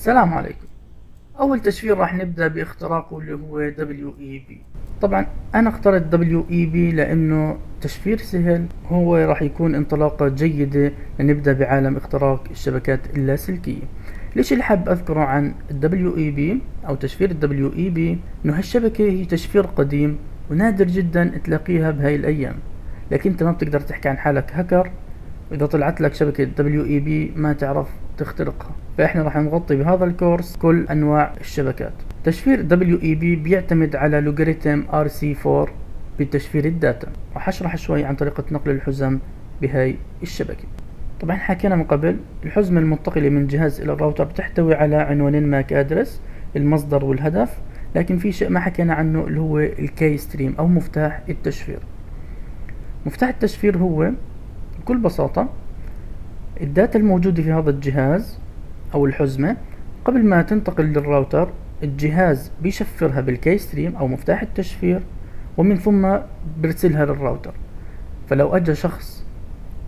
السلام عليكم. أول تشفير راح نبدأ باختراقه اللي هو WEB. طبعا أنا اخترت WEB لأنه تشفير سهل، هو راح يكون انطلاقة جيدة لنبدأ بعالم اختراق الشبكات اللاسلكية. ليش اللي حاب أذكره عن WEB أو تشفير WEB إنه هالشبكة هي تشفير قديم ونادر جدا تلاقيها بهاي الأيام، لكن أنت ما بتقدر تحكي عن حالك هاكر إذا طلعت لك شبكة WEB ما تعرف تخترقها. فإحنا راح نغطي بهذا الكورس كل أنواع الشبكات. تشفير WEB بيعتمد على لوغاريتم RC4 بتشفير الداتا. راح أشرح شوي عن طريقة نقل الحزم بهاي الشبكة. طبعا حكينا من قبل الحزمة المنتقلة من جهاز إلى الراوتر بتحتوي على عنوانين ماك أدرس، المصدر والهدف، لكن في شيء ما حكينا عنه اللي هو الكي ستريم أو مفتاح التشفير. مفتاح التشفير هو بكل بساطة الداتا الموجودة في هذا الجهاز أو الحزمة قبل ما تنتقل للراوتر، الجهاز بيشفرها بالكي ستريم أو مفتاح التشفير ومن ثم برسلها للراوتر. فلو أجى شخص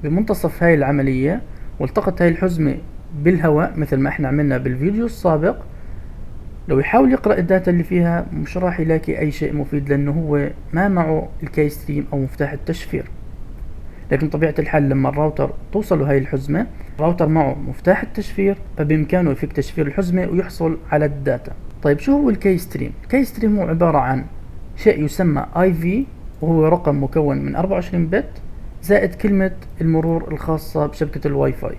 بمنتصف هاي العملية والتقط هاي الحزمة بالهواء مثل ما احنا عملنا بالفيديو السابق، لو يحاول يقرأ الداتا اللي فيها مش راح يلاقي أي شيء مفيد لأنه هو ما معه الكي ستريم أو مفتاح التشفير. لكن طبيعة الحال لما الراوتر توصل هاي الحزمة، الراوتر معه مفتاح التشفير فبإمكانه يفك تشفير الحزمة ويحصل على الداتا. طيب شو هو الكي ستريم؟ الكي ستريم هو عبارة عن شيء يسمى IV وهو رقم مكون من 24 بت زائد كلمة المرور الخاصة بشبكة الواي فاي،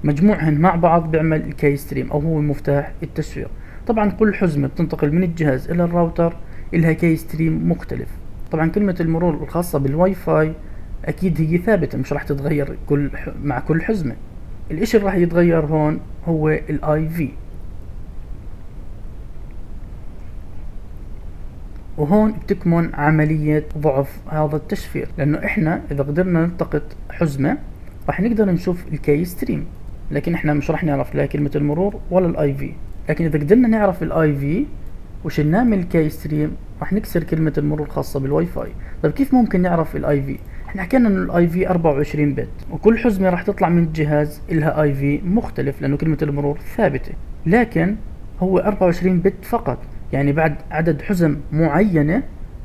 مجموعهن مع بعض بيعمل الكي ستريم أو هو مفتاح التشفير. طبعا كل حزمة بتنتقل من الجهاز إلى الراوتر إلها كي ستريم مختلف. طبعا كلمة المرور الخاصة بالواي فاي اكيد هي ثابتة مش راح تتغير مع كل حزمة. الاشي اللي راح يتغير هون هو الاي في، وهون بتكمن عملية ضعف هذا التشفير، لانه احنا اذا قدرنا نلتقط حزمة راح نقدر نشوف الكي ستريم، لكن احنا مش راح نعرف لا كلمة المرور ولا الاي في. لكن اذا قدرنا نعرف الاي في وشلناه من الكي ستريم راح نكسر كلمة المرور الخاصة بالواي فاي. طيب كيف ممكن نعرف الاي في؟ احنا حكينا انه الاي في 24 بت وكل حزمة راح تطلع من الجهاز لها اي في مختلف لانه كلمة المرور ثابتة، لكن هو 24 بت فقط، يعني بعد عدد حزم معينة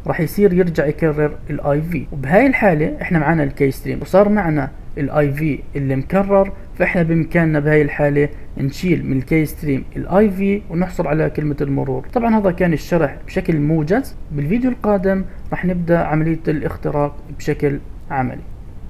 راح يصير يرجع يكرر الاي في. وبهاي الحالة احنا معنا الكي ستريم وصار معنا الاي في اللي مكرر، فاحنا بامكاننا بهاي الحالة نشيل من الكي ستريم الاي في ونحصل على كلمة المرور. طبعا هذا كان الشرح بشكل موجز. بالفيديو القادم راح نبدأ عملية الاختراق بشكل عملي.